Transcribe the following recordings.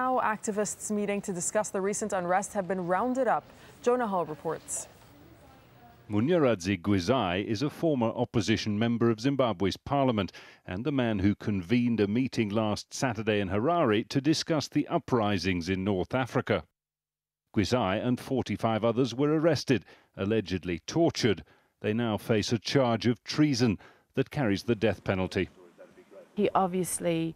Now, activists meeting to discuss the recent unrest have been rounded up. Jonah Hull reports. Munyaradzi Gwizai is a former opposition member of Zimbabwe's parliament and the man who convened a meeting last Saturday in Harare to discuss the uprisings in North Africa. Gwizai and 45 others were arrested, allegedly tortured. They now face a charge of treason that carries the death penalty. He obviously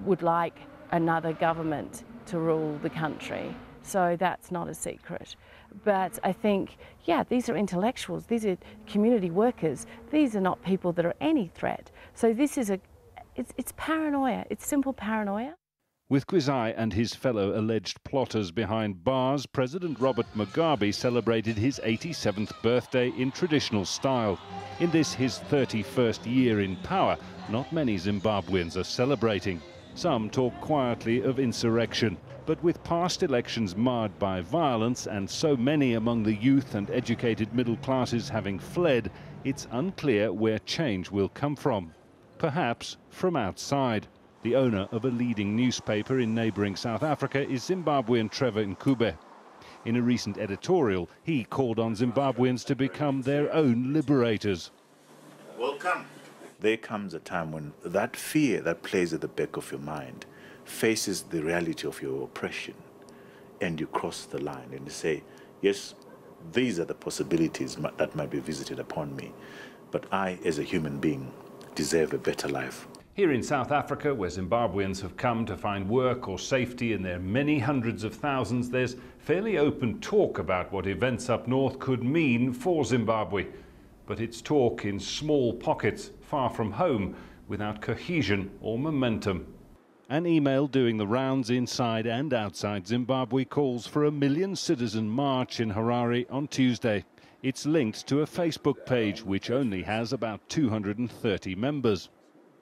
would like another government to rule the country, so that's not a secret. But I think, yeah, these are intellectuals, these are community workers, these are not people that are any threat. So this is it's paranoia, it's simple paranoia. With Gwizai and his fellow alleged plotters behind bars, President Robert Mugabe celebrated his 87th birthday in traditional style. In this, his 31st year in power, not many Zimbabweans are celebrating. Some talk quietly of insurrection, but with past elections marred by violence and so many among the youth and educated middle classes having fled, it's unclear where change will come from. Perhaps from outside. The owner of a leading newspaper in neighbouring South Africa is Zimbabwean Trevor Nkube. In a recent editorial, he called on Zimbabweans to become their own liberators. Welcome. There comes a time when that fear that plays at the back of your mind faces the reality of your oppression, and you cross the line and you say, yes, these are the possibilities that might be visited upon me, but I, as a human being, deserve a better life. Here in South Africa, where Zimbabweans have come to find work or safety in their many hundreds of thousands, there's fairly open talk about what events up north could mean for Zimbabwe. But it's talk in small pockets, far from home, without cohesion or momentum. An email doing the rounds inside and outside Zimbabwe calls for a 1 million citizen march in Harare on Tuesday. It's linked to a Facebook page which only has about 230 members.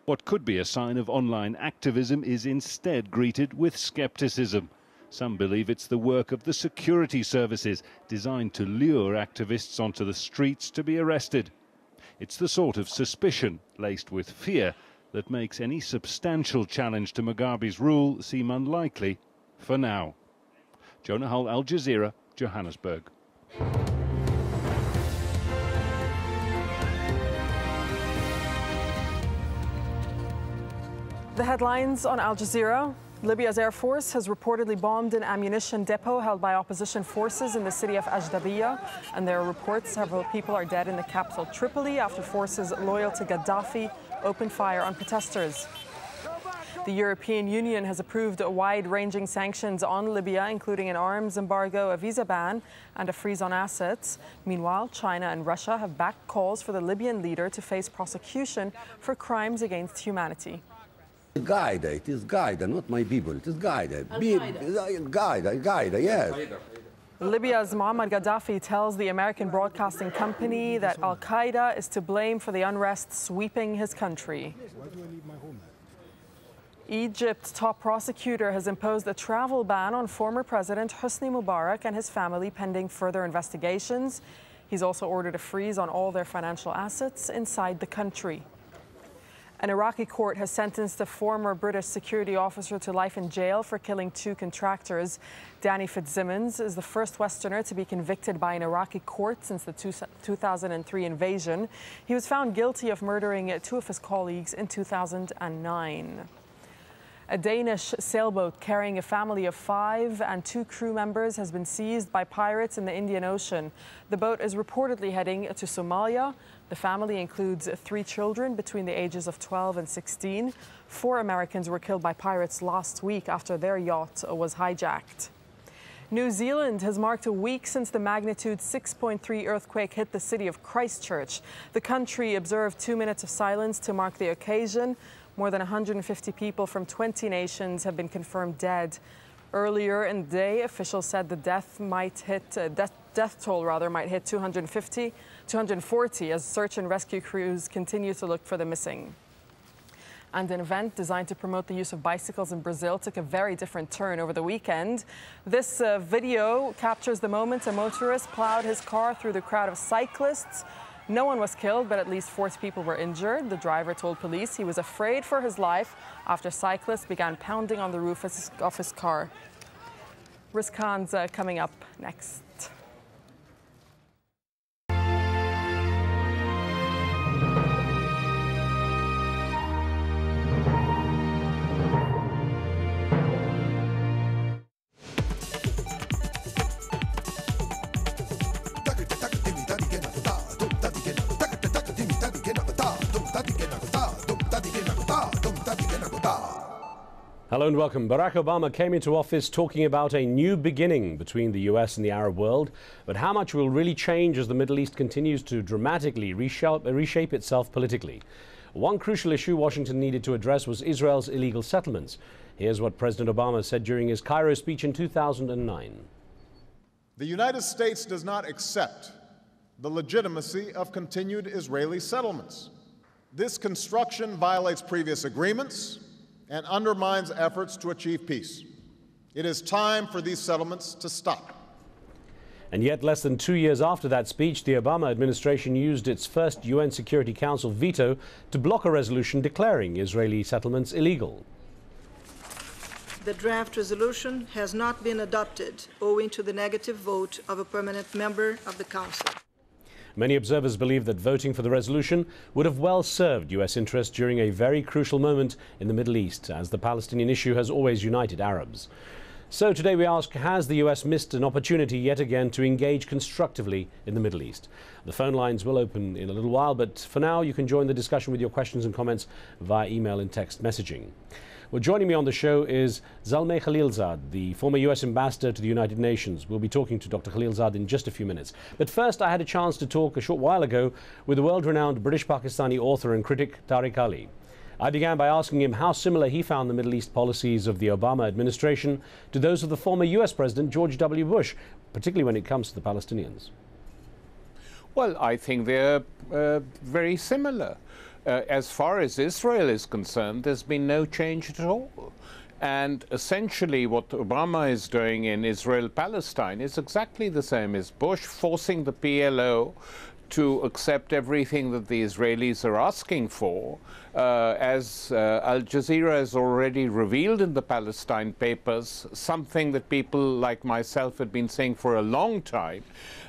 What could be a sign of online activism is instead greeted with skepticism. Some believe it's the work of the security services, designed to lure activists onto the streets to be arrested. It's the sort of suspicion, laced with fear, that makes any substantial challenge to Mugabe's rule seem unlikely for now. Jonah Hull, AlJazeera, Johannesburg. The headlines on Al Jazeera. Libya's Air Force has reportedly bombed an ammunition depot held by opposition forces in the city of AlJazeera, and there are reports several people are dead in the capital Tripoli after forces loyal to Gaddafi opened fire on protesters. The European Union has approved wide-ranging sanctions on Libya, including an arms embargo, a visa ban, and a freeze on assets. Meanwhile, China and Russia have backed calls for the Libyan leader to face prosecution for crimes against humanity. Qaeda, it is Qaeda, not my people. It is Qaeda. Qaeda, yes. Libya's Muammar Gaddafi tells the American broadcasting company that Al-Qaeda is to blame for the unrest sweeping his country. Egypt's top prosecutor has imposed a travel ban on former President Hosni Mubarak and his family pending further investigations. He's also ordered a freeze on all their financial assets inside the country. An Iraqi court has sentenced a former British security officer to life in jail for killing 2 contractors. Danny Fitzsimmons is the first Westerner to be convicted by an Iraqi court since the 2003 invasion. He was found guilty of murdering 2 of his colleagues in 2009. A Danish sailboat carrying a family of 5 and 2 crew members has been seized by pirates in the Indian Ocean. The boat is reportedly heading to Somalia. The family includes 3 children between the ages of 12 and 16. 4 Americans were killed by pirates last week after their yacht was hijacked. New Zealand has marked a week since the magnitude 6.3 earthquake hit the city of Christchurch. The country observed 2 minutes of silence to mark the occasion. More than 150 people from 20 nations have been confirmed dead. Earlier in the day, officials said the death toll might hit 240 as search and rescue crews continue to look for the missing. And an event designed to promote the use of bicycles in Brazil took a very different turn over the weekend. This video captures the moment a motorist plowed his car through the crowd of cyclists No one was killed, but at least 40 people were injured. The driver told police he was afraid for his life after cyclists began pounding on the roof of his car. Rizkan's coming up next. Hello and welcome. Barack Obama came into office talking about a new beginning between the US and the Arab world. But how much will really change as the Middle East continues to dramatically reshape itself politically? One crucial issue Washington needed to address was Israel's illegal settlements. Here's what President Obama said during his Cairo speech in 2009. The United States does not accept the legitimacy of continued Israeli settlements. This construction violates previous agreements and undermines efforts to achieve peace. It is time for these settlements to stop. And yet, less than 2 years after that speech, the Obama administration used its first UN Security Council veto to block a resolution declaring Israeli settlements illegal. The draft resolution has not been adopted owing to the negative vote of a permanent member of the Council. Many observers believe that voting for the resolution would have well served US interests during a very crucial moment in the Middle East, as the Palestinian issue has always united Arabs. So today we ask, has the US missed an opportunity yet again to engage constructively in the Middle East? The phone lines will open in a little while, but for now you can join the discussion with your questions and comments via email and text messaging. Well, joining me on the show is Zalmay Khalilzad, the former US ambassador to the United Nations. We'll be talking to Dr. Khalilzad in just a few minutes. But first, I had a chance to talk a short while ago with the world-renowned British-Pakistani author and critic Tariq Ali. I began by asking him how similar he found the Middle East policies of the Obama administration to those of the former US President George W. Bush, particularly when it comes to the Palestinians. Well, I think they're very similar. As far as Israel is concerned, there's been no change at all. And essentially what Obama is doing in Israel-Palestine is exactly the same as Bush, forcing the PLO to accept everything that the Israelis are asking for. As AlJazeera has already revealed in the Palestine papers, something that people like myself had been saying for a long time,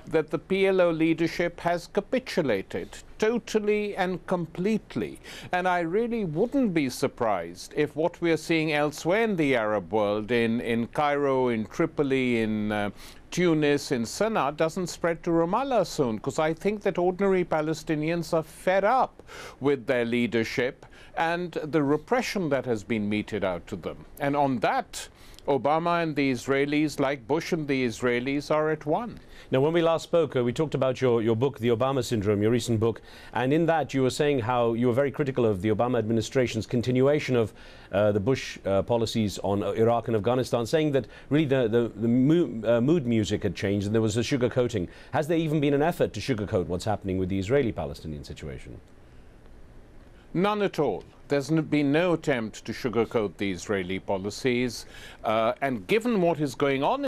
that the PLO leadership has capitulated totally and completely. And I really wouldn't be surprised if what we're seeing elsewhere in the Arab world, in Cairo, in Tripoli, in Tunis, in Sana'a, doesn't spread to Ramallah soon, because I think that ordinary Palestinians are fed up with their leadership and the repression that has been meted out to them. And on that, Obama and the Israelis, like Bush and the Israelis, are at one. Now, when we last spoke, we talked about your book, The Obama Syndrome, your recent book, and in that you were saying how you were very critical of the Obama administration's continuation of the Bush policies on Iraq and Afghanistan, saying that really the mood music had changed and there was a sugarcoating. Has there even been an effort to sugarcoat what's happening with the Israeli-Palestinian situation? None at all. There's been no attempt to sugarcoat the Israeli policies, and given what is going on